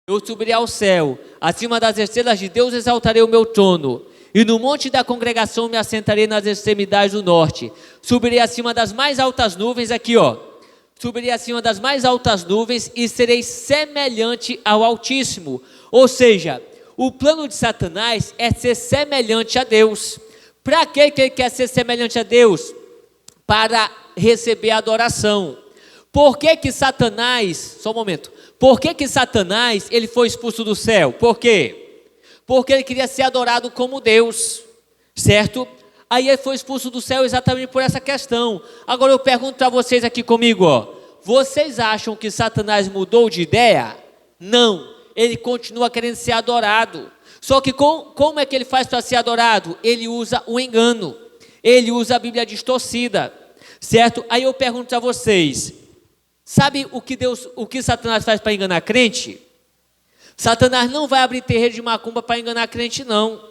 Eu subirei ao céu, acima das estrelas de Deus exaltarei o meu trono. E no monte da congregação me assentarei nas extremidades do norte. Subirei acima das mais altas nuvens, aqui ó. Subirei acima das mais altas nuvens e serei semelhante ao Altíssimo. Ou seja, o plano de Satanás é ser semelhante a Deus. Para que ele quer ser semelhante a Deus? Para receber adoração. Por que Satanás, só um momento, por que Satanás ele foi expulso do céu? Por quê? Porque ele queria ser adorado como Deus, certo? Aí ele foi expulso do céu exatamente por essa questão. Agora eu pergunto para vocês aqui comigo, ó, vocês acham que Satanás mudou de ideia? Não, ele continua querendo ser adorado. Só que como é que ele faz para ser adorado? Ele usa o engano, ele usa a Bíblia distorcida, certo? Aí eu pergunto a vocês, sabe o que Satanás faz para enganar crente? Satanás não vai abrir terreiro de macumba para enganar crente, não.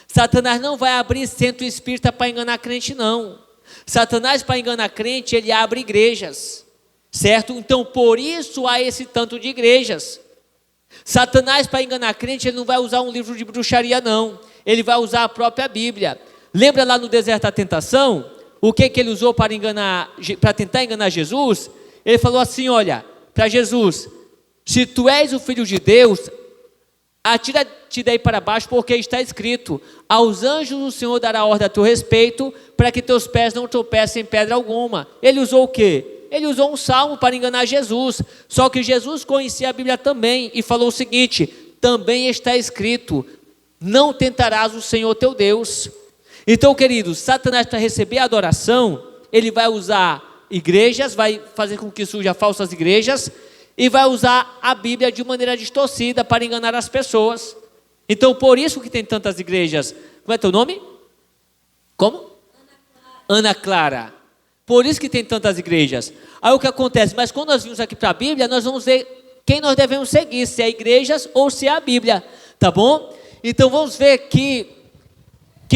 Satanás não vai abrir centro espírita para enganar crente, não. Satanás, para enganar crente, ele abre igrejas, certo? Então, por isso há esse tanto de igrejas. Satanás, para enganar crente, ele não vai usar um livro de bruxaria, não. Ele vai usar a própria Bíblia. Lembra lá no deserto da tentação? O que ele usou para tentar enganar Jesus? Ele falou assim, olha, para Jesus, se tu és o Filho de Deus, atira-te daí para baixo, porque está escrito, aos anjos o Senhor dará ordem a teu respeito, para que teus pés não tropecem em pedra alguma. Ele usou o quê? Ele usou um salmo para enganar Jesus, só que Jesus conhecia a Bíblia também, e falou o seguinte, também está escrito, não tentarás o Senhor teu Deus. Então, queridos, Satanás, para receber a adoração, ele vai usar igrejas, vai fazer com que surjam falsas igrejas, e vai usar a Bíblia de maneira distorcida para enganar as pessoas. Então, por isso que tem tantas igrejas. Como é teu nome? Como? Ana Clara. Por isso que tem tantas igrejas. Aí o que acontece? Mas quando nós vimos aqui para a Bíblia, nós vamos ver quem nós devemos seguir, se é igrejas ou se é a Bíblia, tá bom? Então vamos ver que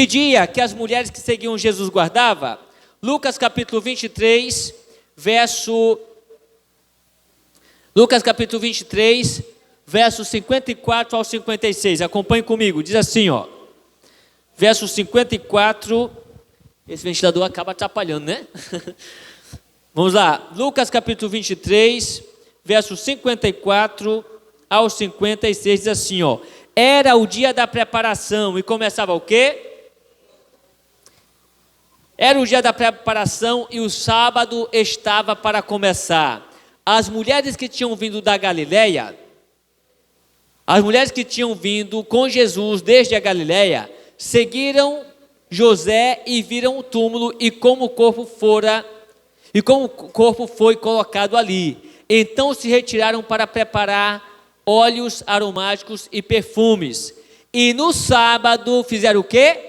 dia que as mulheres que seguiam Jesus guardavam. Lucas capítulo 23, Lucas capítulo 23, versos 54 ao 56, acompanhe comigo, diz assim, ó, verso 54, esse ventilador acaba atrapalhando, né? Vamos lá, Lucas capítulo 23, versos 54 ao 56, diz assim, ó, era o dia da preparação, e começava o quê? Era o dia da preparação e o sábado estava para começar. As mulheres que tinham vindo da Galileia, as mulheres que tinham vindo com Jesus desde a Galileia, seguiram José e viram o túmulo e como o corpo foi colocado ali. Então se retiraram para preparar óleos aromáticos e perfumes. E no sábado fizeram o quê?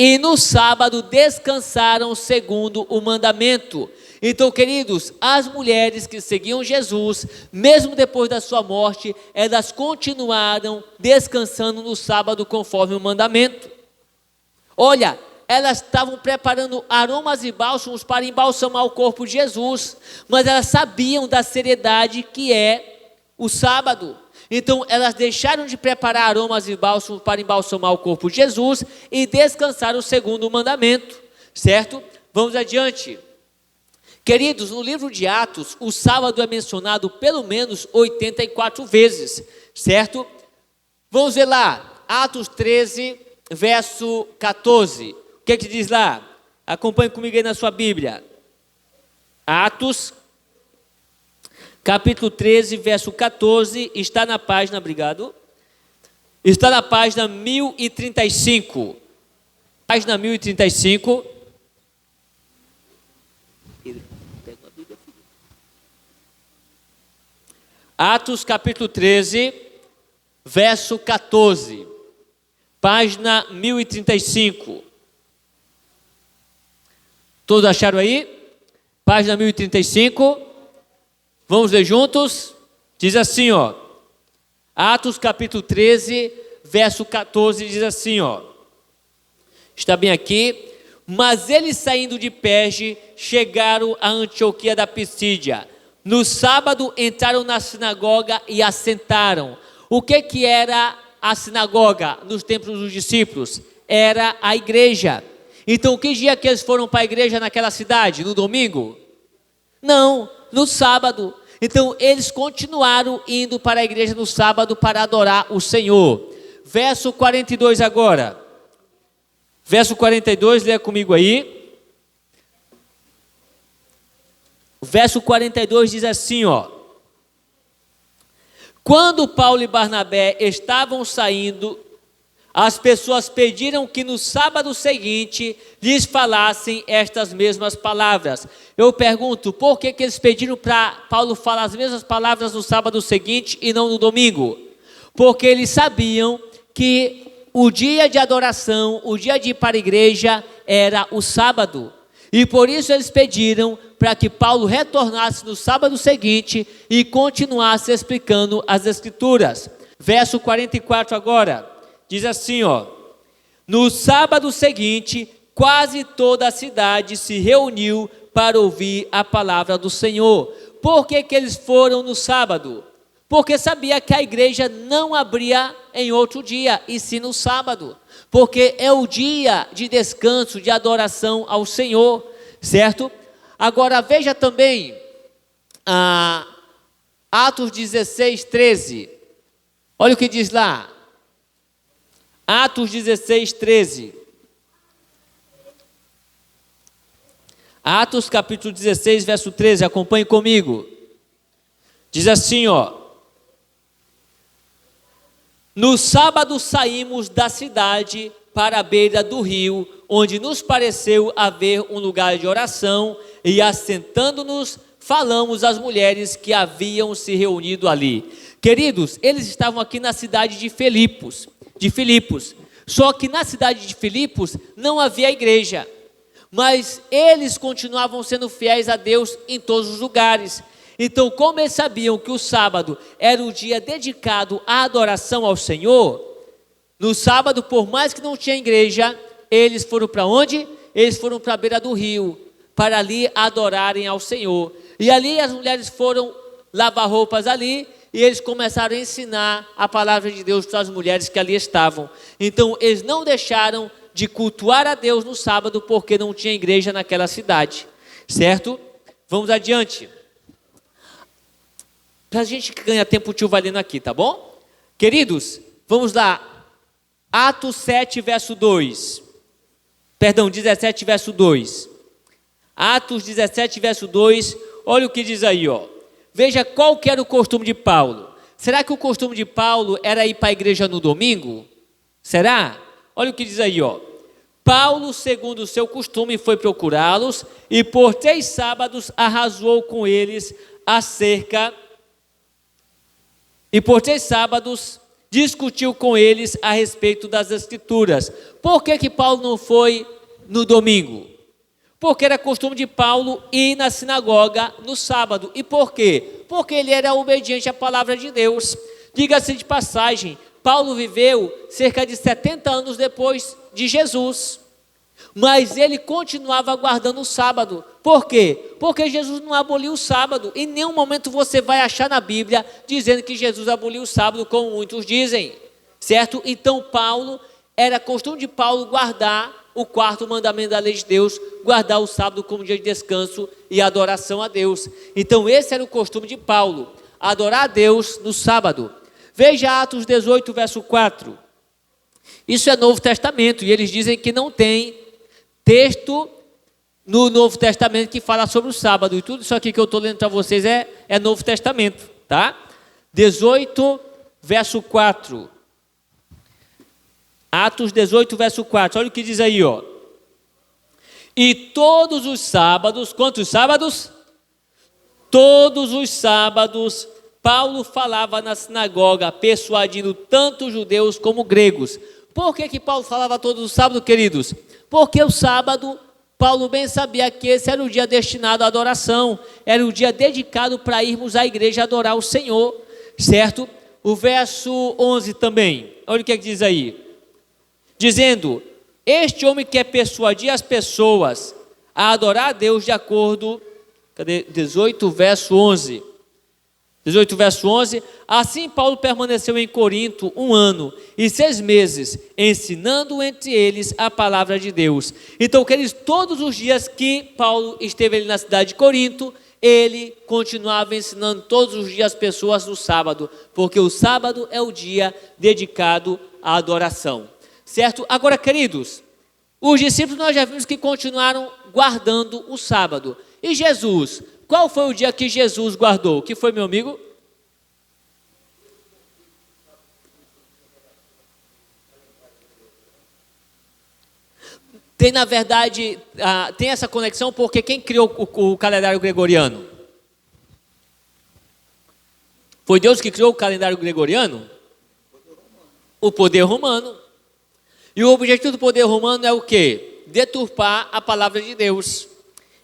E no sábado descansaram segundo o mandamento. Então, queridos, as mulheres que seguiam Jesus, mesmo depois da sua morte, elas continuaram descansando no sábado conforme o mandamento. Olha, elas estavam preparando aromas e bálsamos para embalsamar o corpo de Jesus, mas elas sabiam da seriedade que é o sábado. Então, elas deixaram de preparar aromas e bálsamos para embalsamar o corpo de Jesus e descansaram segundo o mandamento, certo? Vamos adiante. Queridos, no livro de Atos, o sábado é mencionado pelo menos 84 vezes, certo? Vamos ver lá, Atos 13, verso 14. O que diz lá? Acompanhe comigo aí na sua Bíblia. Atos, capítulo 13, verso 14, está na página, obrigado. Está na página 1035. Página 1035. Atos capítulo 13, verso 14, página 1035. Todos acharam aí? Página 1035. Vamos ler juntos? Diz assim, ó. Atos capítulo 13, verso 14, diz assim, ó. Está bem aqui. Mas eles saindo de Perge, chegaram a Antioquia da Pisídia. No sábado entraram na sinagoga e assentaram. O que era a sinagoga nos tempos dos discípulos? Era a igreja. Então, que dia que eles foram para a igreja naquela cidade? No domingo? Não, no sábado. Então, eles continuaram indo para a igreja no sábado para adorar o Senhor. Verso 42 agora. Verso 42, leia comigo aí. O verso 42 diz assim, ó. Quando Paulo e Barnabé estavam saindo, as pessoas pediram que no sábado seguinte lhes falassem estas mesmas palavras. Eu pergunto, por que eles pediram para Paulo falar as mesmas palavras no sábado seguinte e não no domingo? Porque eles sabiam que o dia de adoração, o dia de ir para a igreja era o sábado. E por isso eles pediram para que Paulo retornasse no sábado seguinte e continuasse explicando as Escrituras. Verso 44 agora, diz assim, ó. No sábado seguinte, quase toda a cidade se reuniu para ouvir a palavra do Senhor. Por que eles foram no sábado? Porque sabia que a igreja não abria em outro dia, e sim no sábado. Porque é o dia de descanso, de adoração ao Senhor, certo? Agora veja também Atos 16, 13. Olha o que diz lá. Atos 16, 13. Atos capítulo 16, verso 13. Acompanhe comigo. Diz assim, ó. No sábado saímos da cidade para a beira do rio, onde nos pareceu haver um lugar de oração, e assentando-nos, falamos às mulheres que haviam se reunido ali. Queridos, eles estavam aqui na cidade de Filipos. Só que na cidade de Filipos não havia igreja, mas eles continuavam sendo fiéis a Deus em todos os lugares. Então, como eles sabiam que o sábado era o dia dedicado à adoração ao Senhor, no sábado, por mais que não tinha igreja, eles foram para onde? Eles foram para a beira do rio, para ali adorarem ao Senhor. E ali as mulheres foram lavar roupas ali, e eles começaram a ensinar a palavra de Deus para as mulheres que ali estavam. Então, eles não deixaram de cultuar a Deus no sábado, porque não tinha igreja naquela cidade, certo? Vamos adiante. Para a gente que ganha tempo, o tio vai lendo aqui, tá bom? Queridos, vamos lá. Atos 7, verso 2. Perdão, 17, verso 2. Atos 17, verso 2. Olha o que diz aí, ó. Veja qual que era o costume de Paulo. Será que o costume de Paulo era ir para a igreja no domingo? Será? Olha o que diz aí, ó. Paulo, segundo o seu costume, foi procurá-los e por 3 sábados arrasou com eles acerca... E por 3 sábados discutiu com eles a respeito das Escrituras. Por que Paulo não foi no domingo? Porque era costume de Paulo ir na sinagoga no sábado. E por quê? Porque ele era obediente à palavra de Deus. Diga-se de passagem, Paulo viveu cerca de 70 anos depois de Jesus. Mas ele continuava guardando o sábado. Por quê? Porque Jesus não aboliu o sábado. Em nenhum momento você vai achar na Bíblia dizendo que Jesus aboliu o sábado, como muitos dizem, certo? Então era costume de Paulo guardar o 4º mandamento da lei de Deus, guardar o sábado como dia de descanso e adoração a Deus. Então esse era o costume de Paulo, adorar a Deus no sábado. Veja Atos 18, verso 4. Isso é Novo Testamento, e eles dizem que não tem texto no Novo Testamento que fala sobre o sábado, e tudo isso aqui que eu estou lendo para vocês é Novo Testamento, tá? 18, verso 4. Atos 18, verso 4, olha o que diz aí, ó. E todos os sábados, quantos sábados? Todos os sábados, Paulo falava na sinagoga, persuadindo tanto judeus como gregos. Por que Paulo falava todos os sábados, queridos? Porque o sábado, Paulo bem sabia que esse era o dia destinado à adoração, era o dia dedicado para irmos à igreja adorar o Senhor, certo? O verso 11 também, olha o que diz aí. Dizendo, este homem quer persuadir as pessoas a adorar a Deus de acordo Cadê? 18, verso 11. 18, verso 11. Assim Paulo permaneceu em Corinto 1 ano e 6 meses, ensinando entre eles a palavra de Deus. Então, queridos, todos os dias que Paulo esteve ali na cidade de Corinto, ele continuava ensinando todos os dias as pessoas no sábado, porque o sábado é o dia dedicado à adoração. Certo? Agora, queridos, os discípulos nós já vimos que continuaram guardando o sábado. E Jesus? Qual foi o dia que Jesus guardou? O que foi, meu amigo? Tem, na verdade, tem essa conexão porque quem criou o calendário gregoriano? Foi Deus que criou o calendário gregoriano? O poder romano. E o objetivo do poder romano é o quê? Deturpar a palavra de Deus.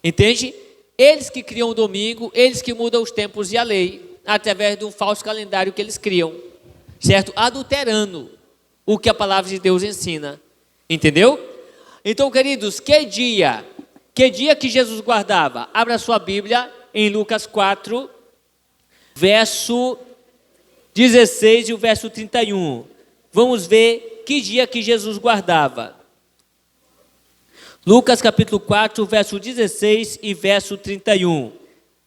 Entende? Eles que criam o domingo, eles que mudam os tempos e a lei, através de um falso calendário que eles criam, certo? Adulterando o que a palavra de Deus ensina, entendeu? Então, queridos, que dia que Jesus guardava? Abra sua Bíblia em Lucas 4, verso 16 e o verso 31. Vamos ver que dia que Jesus guardava. Lucas capítulo 4, verso 16 e verso 31.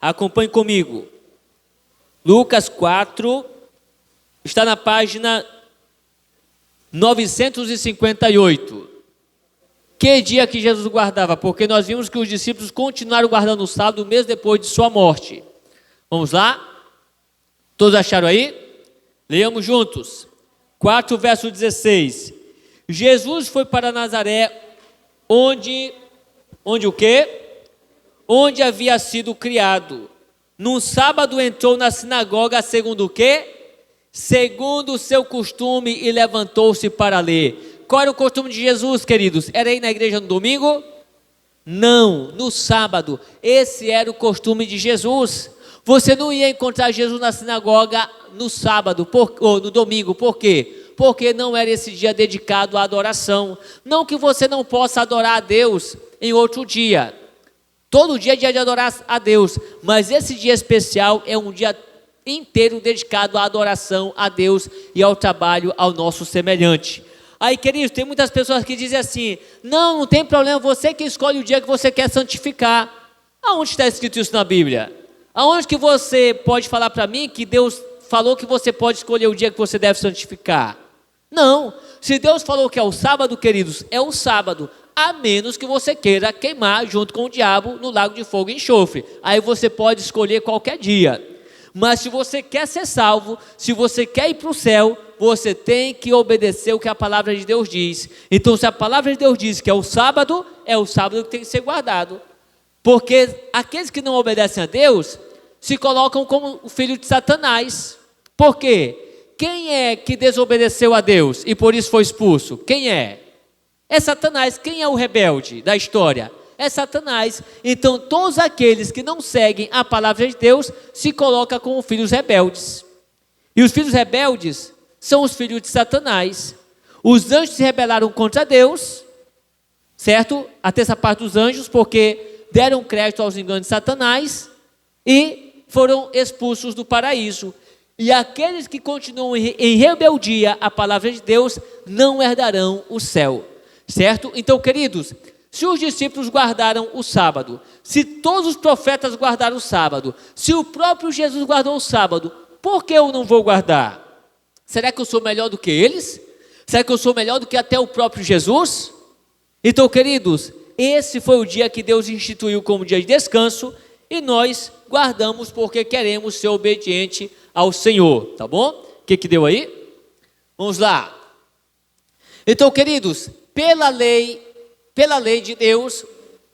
Acompanhe comigo. Lucas 4, está na página 958. Que dia que Jesus guardava? Porque nós vimos que os discípulos continuaram guardando o sábado mesmo depois de sua morte. Vamos lá? Todos acharam aí? Leamos juntos. 4, verso 16. Jesus foi para Nazaré, onde o quê? Onde havia sido criado. Num sábado entrou na sinagoga, segundo o quê? Segundo o seu costume, e levantou-se para ler. Qual era o costume de Jesus, queridos? Era ir na igreja no domingo? Não, no sábado. Esse era o costume de Jesus. Você não ia encontrar Jesus na sinagoga no sábado, ou no domingo. Por quê? Porque não era esse dia dedicado à adoração. Não que você não possa adorar a Deus em outro dia. Todo dia é dia de adorar a Deus. Mas esse dia especial é um dia inteiro dedicado à adoração a Deus e ao trabalho ao nosso semelhante. Aí, queridos, tem muitas pessoas que dizem assim: não tem problema, você que escolhe o dia que você quer santificar. Aonde está escrito isso na Bíblia? Aonde que você pode falar para mim que Deus falou que você pode escolher o dia que você deve santificar? Não, se Deus falou que é o sábado, queridos, é o sábado, a menos que você queira queimar junto com o diabo no lago de fogo e enxofre. Aí você pode escolher qualquer dia. Mas se você quer ser salvo, se você quer ir para o céu, você tem que obedecer o que a palavra de Deus diz. Então, se a palavra de Deus diz que é o sábado que tem que ser guardado. Porque aqueles que não obedecem a Deus se colocam como o filho de Satanás. Por quê? Quem é que desobedeceu a Deus e por isso foi expulso? Quem é? É Satanás. Quem é o rebelde da história? É Satanás. Então, todos aqueles que não seguem a palavra de Deus se colocam como filhos rebeldes. E os filhos rebeldes são os filhos de Satanás. Os anjos se rebelaram contra Deus, certo? Até essa parte dos anjos, porque deram crédito aos enganos de Satanás e foram expulsos do paraíso. E aqueles que continuam em rebeldia à palavra de Deus não herdarão o céu, certo? Então, queridos, se os discípulos guardaram o sábado, se todos os profetas guardaram o sábado, se o próprio Jesus guardou o sábado, por que eu não vou guardar? Será que eu sou melhor do que eles? Será que eu sou melhor do que até o próprio Jesus? Então, queridos, esse foi o dia que Deus instituiu como dia de descanso e nós guardamos porque queremos ser obedientes ao Senhor, tá bom? O que deu aí? Vamos lá. Então, queridos, pela lei de Deus,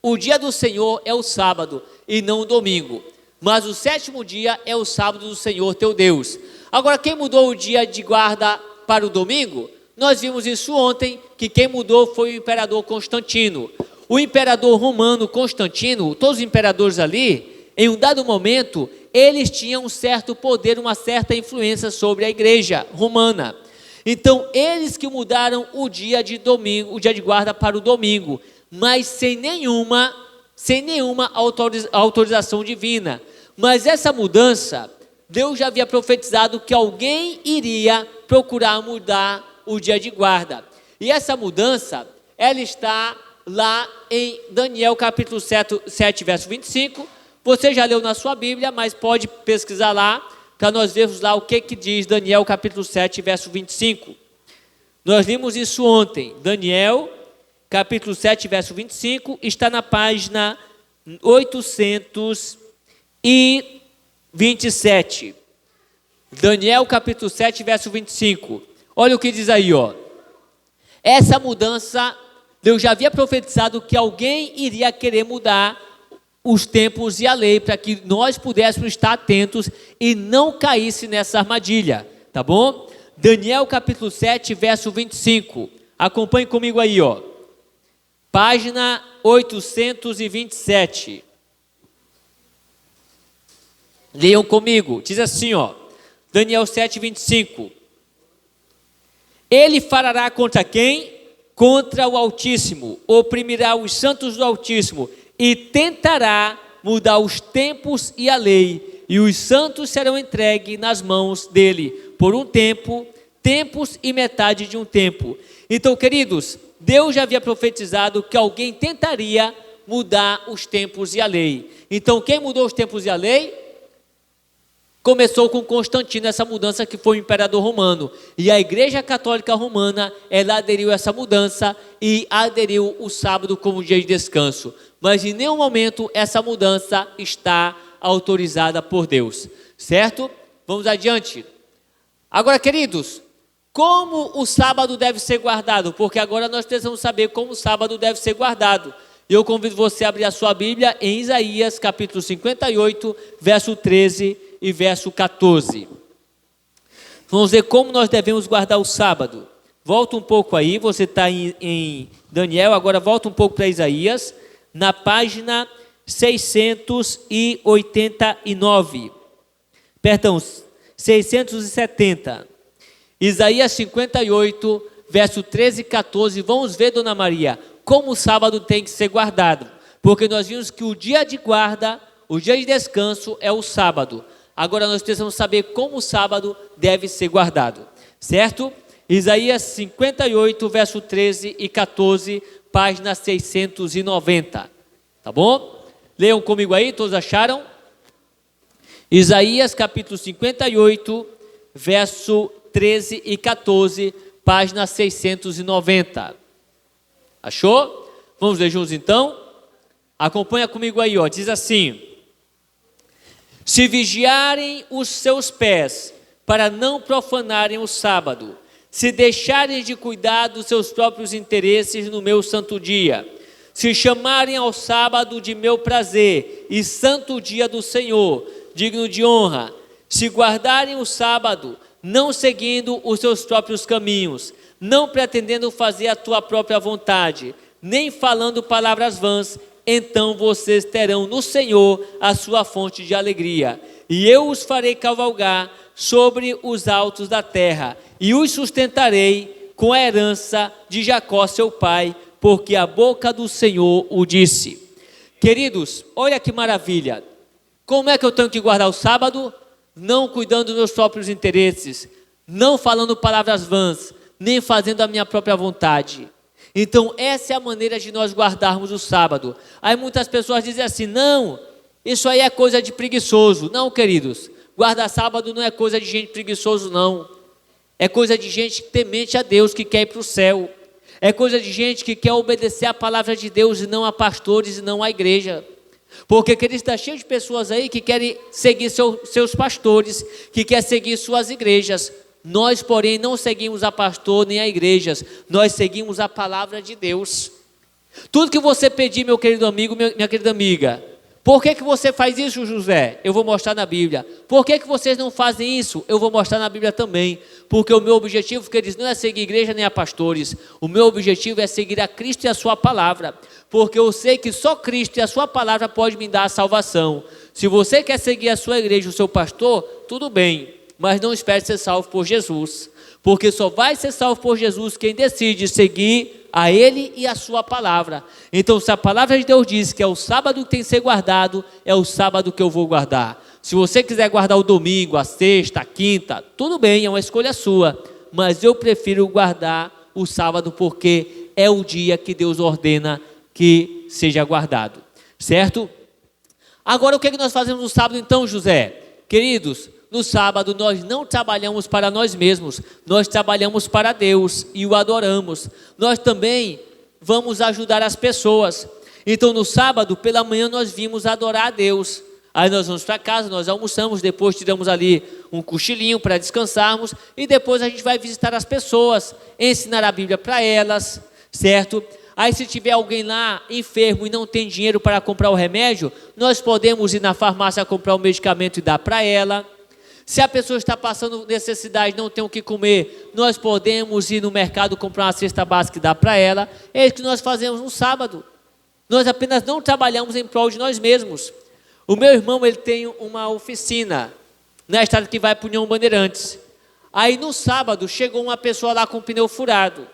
o dia do Senhor é o sábado e não o domingo. Mas o sétimo dia é o sábado do Senhor teu Deus. Agora, quem mudou o dia de guarda para o domingo? Nós vimos isso ontem, que quem mudou foi o imperador Constantino. O imperador romano Constantino, todos os imperadores ali, em um dado momento, eles tinham um certo poder, uma certa influência sobre a igreja romana. Então, eles que mudaram o dia de domingo, o dia de guarda para o domingo, mas sem nenhuma sem nenhuma autorização divina. Mas essa mudança, Deus já havia profetizado que alguém iria procurar mudar o dia de guarda. E essa mudança, ela está lá em Daniel capítulo 7, verso 25. Você já leu na sua Bíblia, mas pode pesquisar lá, para nós vermos lá o que diz Daniel capítulo 7, verso 25. Nós vimos isso ontem. Daniel capítulo 7, verso 25, está na página 827. Daniel capítulo 7, verso 25. Olha o que diz aí, ó. Essa mudança, Deus já havia profetizado que alguém iria querer mudar os tempos e a lei, para que nós pudéssemos estar atentos e não caísse nessa armadilha, tá bom? Daniel capítulo 7, verso 25. Acompanhe comigo aí, ó. Página 827. Leiam comigo. Diz assim, ó. Daniel 7, 25. Ele fará contra quem? Contra o Altíssimo. Oprimirá os santos do Altíssimo e tentará mudar os tempos e a lei. E os santos serão entregues nas mãos dele por um tempo, tempos e metade de um tempo. Então, queridos, Deus já havia profetizado que alguém tentaria mudar os tempos e a lei. Então, quem mudou os tempos e a lei? Começou com Constantino essa mudança, que foi o imperador romano. E a Igreja Católica Romana, ela aderiu a essa mudança e aderiu o sábado como dia de descanso. Mas em nenhum momento essa mudança está autorizada por Deus. Certo? Vamos adiante. Agora, queridos, como o sábado deve ser guardado? Porque agora nós precisamos saber como o sábado deve ser guardado. Eu convido você a abrir a sua Bíblia em Isaías, capítulo 58, verso 13 e verso 14. Vamos ver como nós devemos guardar o sábado. Volta um pouco aí, você está em Daniel, agora volta um pouco para Isaías, na página 689. Perdão, 670. Isaías 58, verso 13 e 14. Vamos ver, Dona Maria, como o sábado tem que ser guardado. Porque nós vimos que o dia de guarda, o dia de descanso é o sábado. Agora nós precisamos saber como o sábado deve ser guardado. Certo? Isaías 58, verso 13 e 14, página 690. Tá bom? Leiam comigo aí, todos acharam? Isaías capítulo 58, verso 13 e 14, página 690. Achou? Vamos ler juntos então? Acompanha comigo aí, ó. Diz assim: se vigiarem os seus pés, para não profanarem o sábado, se deixarem de cuidar dos seus próprios interesses no meu santo dia, se chamarem ao sábado de meu prazer e santo dia do Senhor, digno de honra, se guardarem o sábado, não seguindo os seus próprios caminhos, não pretendendo fazer a tua própria vontade, nem falando palavras vãs, então vocês terão no Senhor a sua fonte de alegria. E eu os farei cavalgar sobre os altos da terra, e os sustentarei com a herança de Jacó seu pai, porque a boca do Senhor o disse. Queridos, olha que maravilha. Como é que eu tenho que guardar o sábado? Não cuidando dos meus próprios interesses, não falando palavras vãs, nem fazendo a minha própria vontade. Então essa é a maneira de nós guardarmos o sábado. Aí muitas pessoas dizem assim: não, isso aí é coisa de preguiçoso. Não, queridos, guardar sábado não é coisa de gente preguiçoso, não. É coisa de gente temente a Deus, que quer ir para o céu. É coisa de gente que quer obedecer a palavra de Deus e não a pastores e não a igreja. Porque, queridos, está cheio de pessoas aí que querem seguir seus pastores, que querem seguir suas igrejas. Nós, porém, não seguimos a pastor nem a igrejas, nós seguimos a palavra de Deus. Tudo que você pedir, meu querido amigo, minha querida amiga, por que você faz isso, José? Eu vou mostrar na Bíblia. Por que vocês não fazem isso? Eu vou mostrar na Bíblia também. Porque o meu objetivo, queridos, não é seguir igreja nem a pastores. O meu objetivo é seguir a Cristo e a sua palavra. Porque eu sei que só Cristo e a sua palavra pode me dar a salvação. Se você quer seguir a sua igreja, o seu pastor, tudo bem. Mas não espere ser salvo por Jesus. Porque só vai ser salvo por Jesus quem decide seguir a Ele e a sua palavra. Então, se a palavra de Deus diz que é o sábado que tem que ser guardado, é o sábado que eu vou guardar. Se você quiser guardar o domingo, a sexta, a quinta, tudo bem, é uma escolha sua. Mas eu prefiro guardar o sábado porque é o dia que Deus ordena que seja guardado. Certo? Agora, o que nós fazemos no sábado então, José? Queridos, no sábado nós não trabalhamos para nós mesmos, nós trabalhamos para Deus e o adoramos. Nós também vamos ajudar as pessoas. Então no sábado, pela manhã, nós vimos adorar a Deus. Aí nós vamos para casa, nós almoçamos, depois tiramos ali um cochilinho para descansarmos. E depois a gente vai visitar as pessoas, ensinar a Bíblia para elas, certo? Aí se tiver alguém lá enfermo e não tem dinheiro para comprar o remédio, nós podemos ir na farmácia comprar o medicamento e dar para ela. Se a pessoa está passando necessidade, não tem o que comer, nós podemos ir no mercado comprar uma cesta básica e dar para ela. É isso que nós fazemos no sábado. Nós apenas não trabalhamos em prol de nós mesmos. O meu irmão, ele tem uma oficina na estrada que vai para o União Bandeirantes. Aí no sábado chegou uma pessoa lá com o pneu furado.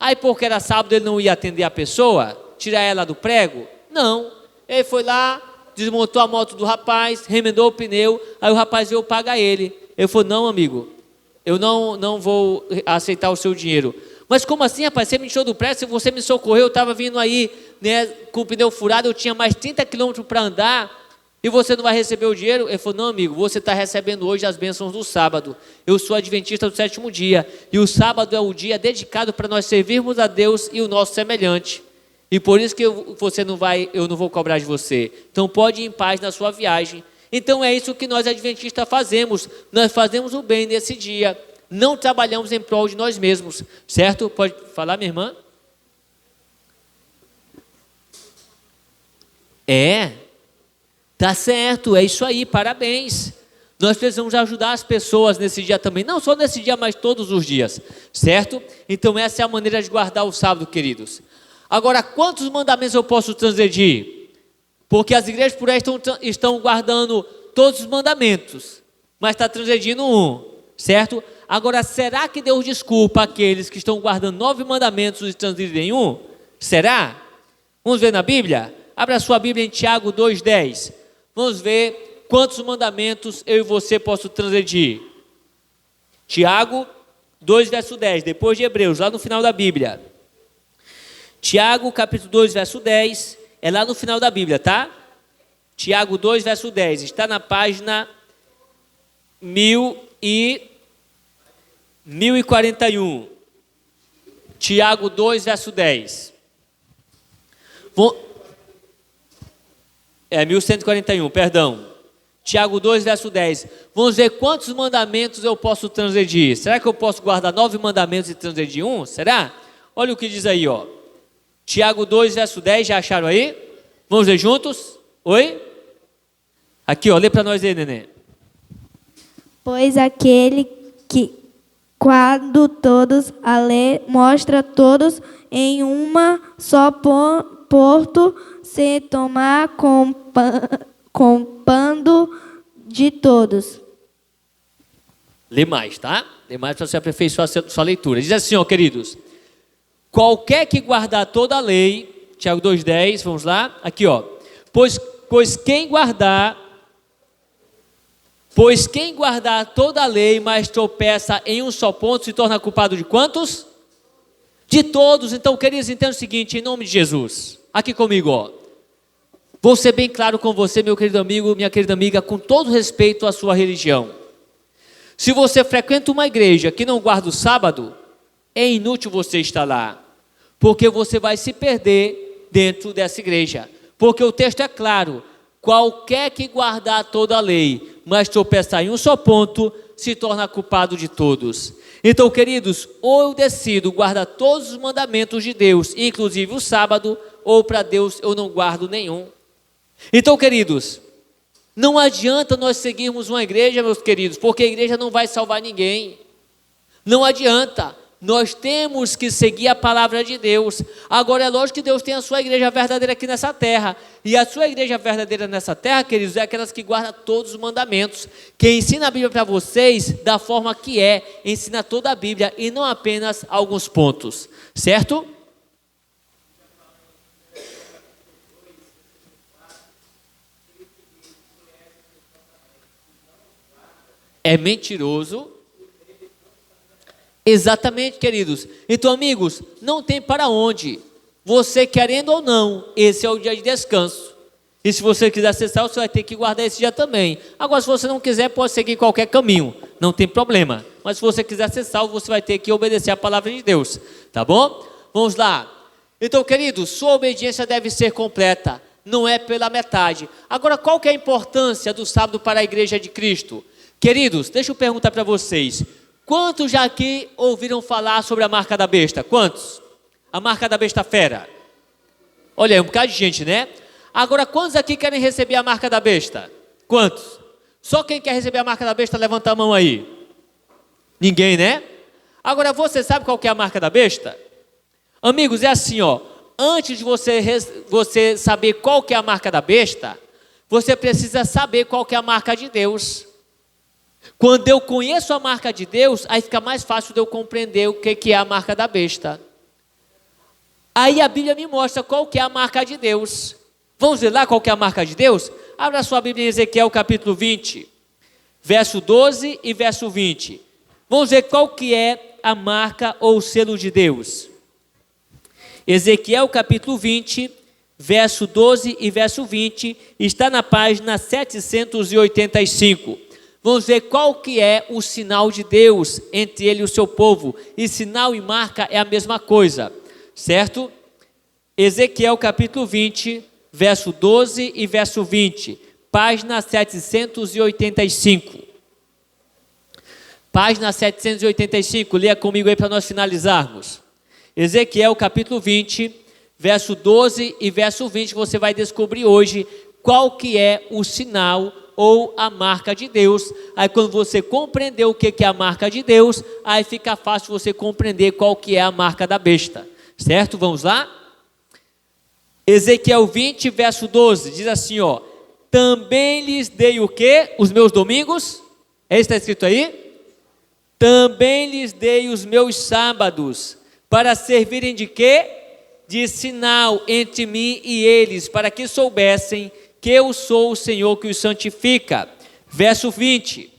Aí porque era sábado ele não ia atender a pessoa, tirar ela do prego? Não. Ele foi lá, desmontou a moto do rapaz, remendou o pneu, aí o rapaz veio pagar ele. Ele falou, não amigo, eu não vou aceitar o seu dinheiro. Mas como assim, rapaz, você me tirou do prego, se você me socorreu, eu estava vindo aí, né, com o pneu furado, eu tinha mais 30 quilômetros para andar, e você não vai receber o dinheiro? Ele falou, não amigo, você está recebendo hoje as bênçãos do sábado. Eu sou adventista do 7º dia, e o sábado é o dia dedicado para nós servirmos a Deus e o nosso semelhante. E por isso que eu não vou cobrar de você. Então pode ir em paz na sua viagem. Então é isso que nós adventistas fazemos. Nós fazemos o bem nesse dia. Não trabalhamos em prol de nós mesmos. Certo? Pode falar, minha irmã? Tá certo, é isso aí, parabéns. Nós precisamos ajudar as pessoas nesse dia também, não só nesse dia, mas todos os dias, certo? Então essa é a maneira de guardar o sábado, queridos. Agora, quantos mandamentos eu posso transgredir? Porque as igrejas por aí estão guardando todos os mandamentos, mas está transgredindo um, certo? Agora, será que Deus desculpa aqueles que estão guardando 9 mandamentos e transgredirem um? Será? Vamos ver na Bíblia? Abra a sua Bíblia em Tiago 2,10. Vamos ver quantos mandamentos eu e você posso transgredir. Tiago 2, verso 10, depois de Hebreus, lá no final da Bíblia. Tiago, capítulo 2, verso 10, é lá no final da Bíblia, tá? Tiago 2, verso 10, está na página 1041. Tiago 2, verso 10. 1141, perdão. Tiago 2, verso 10. Vamos ver quantos mandamentos eu posso transgredir. Será que eu posso guardar 9 mandamentos e transgredir um? Será? Olha o que diz aí, ó. Tiago 2, verso 10, já acharam aí? Vamos ler juntos? Oi? Aqui, ó, lê para nós aí, neném. Pois aquele que, quando todos a lê, mostra todos em uma só porto, se tomar compando de todos. Lê mais, tá? Lê mais para você aperfeiçoar a sua leitura. Diz assim, ó, queridos. Qualquer que guardar toda a lei, Tiago 2,10, vamos lá? Aqui, ó. Pois quem guardar toda a lei, mas tropeça em um só ponto, se torna culpado de quantos? De todos. Então, queridos, entenda o seguinte, em nome de Jesus. Aqui comigo, ó. Vou ser bem claro com você, meu querido amigo, minha querida amiga, com todo respeito à sua religião. Se você frequenta uma igreja que não guarda o sábado, é inútil você estar lá, porque você vai se perder dentro dessa igreja. Porque o texto é claro, qualquer que guardar toda a lei, mas tropeçar em um só ponto, se torna culpado de todos. Então, queridos, ou eu decido guardar todos os mandamentos de Deus, inclusive o sábado, ou para Deus eu não guardo nenhum. Então, queridos, não adianta nós seguirmos uma igreja, meus queridos, porque a igreja não vai salvar ninguém. Não adianta. Nós temos que seguir a palavra de Deus. Agora é lógico que Deus tem a sua igreja verdadeira aqui nessa terra. E a sua igreja verdadeira nessa terra, queridos, é aquelas que guardam todos os mandamentos. Que ensina a Bíblia para vocês da forma que ensina toda a Bíblia e não apenas alguns pontos. Certo? é mentiroso. Exatamente, queridos. Então, amigos, não tem para onde. Você querendo ou não, esse é o dia de descanso. E se você quiser acessar, você vai ter que guardar esse dia também. Agora, se você não quiser, pode seguir qualquer caminho. Não tem problema. Mas se você quiser acessar, você vai ter que obedecer a palavra de Deus. Tá bom? Vamos lá. Então, queridos, sua obediência deve ser completa. Não é pela metade. Agora, qual que é a importância do sábado para a igreja de Cristo? Queridos, deixa eu perguntar para vocês. Quantos já aqui ouviram falar sobre a marca da besta? Quantos? A marca da besta fera. Olha, é um bocado de gente, né? Agora, quantos aqui querem receber a marca da besta? Quantos? Só quem quer receber a marca da besta, levanta a mão aí. Ninguém, né? Agora, você sabe qual que é a marca da besta? Amigos, é assim, ó. Antes de você saber qual que é a marca da besta, você precisa saber qual que é a marca de Deus. Quando eu conheço a marca de Deus, aí fica mais fácil de eu compreender o que é a marca da besta. Aí a Bíblia me mostra qual que é a marca de Deus. Vamos ver lá qual que é a marca de Deus? Abra sua Bíblia em Ezequiel capítulo 20, verso 12 e verso 20. Vamos ver qual que é a marca ou o selo de Deus. Ezequiel capítulo 20, verso 12 e verso 20, está na página 785. Vamos ver qual que é o sinal de Deus entre ele e o seu povo. E sinal e marca é a mesma coisa, certo? Ezequiel capítulo 20, verso 12 e verso 20, página 785. Página 785, leia comigo aí para nós finalizarmos. Ezequiel capítulo 20, verso 12 e verso 20, você vai descobrir hoje qual que é o sinal ou a marca de Deus. Aí quando você compreender o que é a marca de Deus, aí fica fácil você compreender qual que é a marca da besta, certo? Vamos lá? Ezequiel 20, verso 12, diz assim, ó: também lhes dei o quê? Os meus domingos? É isso que está escrito aí? Também lhes dei os meus sábados, para servirem de quê? De sinal entre mim e eles, para que soubessem que eu sou o Senhor que os santifica. Verso 20: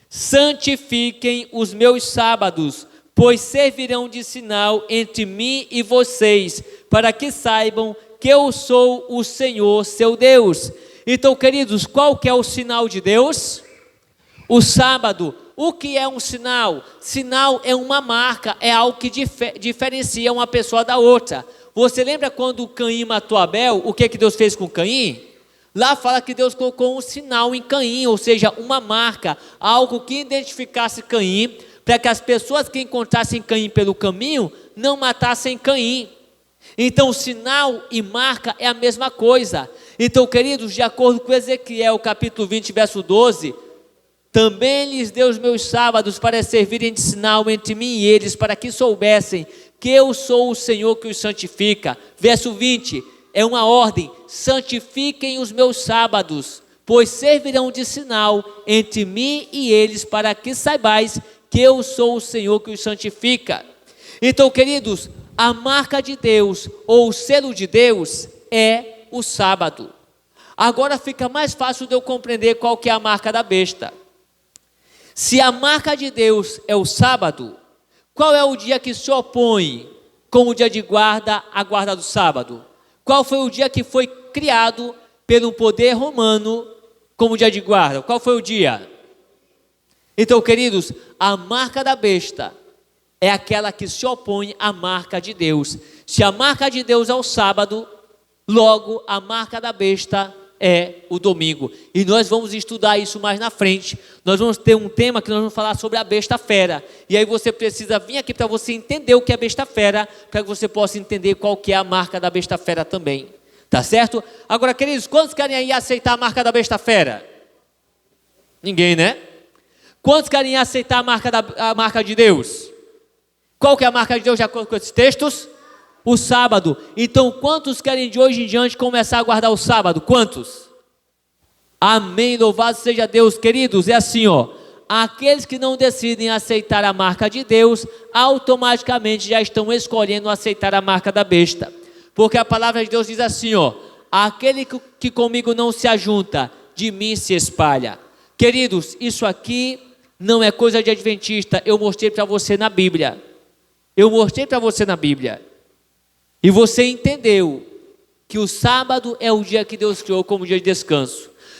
santifiquem os meus sábados, pois servirão de sinal entre mim e vocês, para que saibam que eu sou o Senhor, seu Deus. Então, queridos, qual que é o sinal de Deus? O sábado. O que é um sinal? Sinal é uma marca, é algo que diferencia uma pessoa da outra. Você lembra quando Caim matou Abel? O que Deus fez com Caim? Lá fala que Deus colocou um sinal em Caim, ou seja, uma marca, algo que identificasse Caim, para que as pessoas que encontrassem Caim pelo caminho não matassem Caim. Então, sinal e marca é a mesma coisa. Então, queridos, de acordo com Ezequiel capítulo 20, verso 12, também lhes dei os meus sábados para servirem de sinal entre mim e eles, para que soubessem que eu sou o Senhor que os santifica. Verso 20, é uma ordem: santifiquem os meus sábados, pois servirão de sinal entre mim e eles, para que saibais que eu sou o Senhor que os santifica. Então, queridos, a marca de Deus, ou o selo de Deus, é o sábado. Agora fica mais fácil de eu compreender qual que é a marca da besta. Se a marca de Deus é o sábado, qual é o dia que se opõe com o dia de guarda à guarda do sábado? Qual foi o dia que foi criado pelo poder romano como dia de guarda? Qual foi o dia? Então, queridos, a marca da besta é aquela que se opõe à marca de Deus. Se a marca de Deus é o sábado, logo a marca da besta é o domingo. E nós vamos estudar isso mais na frente. Nós vamos ter um tema que nós vamos falar sobre a besta fera. E aí você precisa vir aqui para você entender o que é besta fera, para que você possa entender qual que é a marca da besta fera também. Tá certo? Agora, queridos, quantos querem aí aceitar a marca da besta fera? Ninguém, né? Quantos querem aceitar a marca de Deus? Qual que é a marca de Deus de acordo com esses textos? O sábado. Então, quantos querem de hoje em diante começar a guardar o sábado? Quantos? Amém, louvado seja Deus. Queridos, é assim, ó: aqueles que não decidem aceitar a marca de Deus, automaticamente já estão escolhendo aceitar a marca da besta. Porque a palavra de Deus diz assim, ó: aquele que comigo não se ajunta, de mim se espalha. Queridos, isso aqui não é coisa de adventista, eu mostrei para você na Bíblia. Eu mostrei para você na Bíblia. E você entendeu que o sábado é o dia que Deus criou como dia de descanso.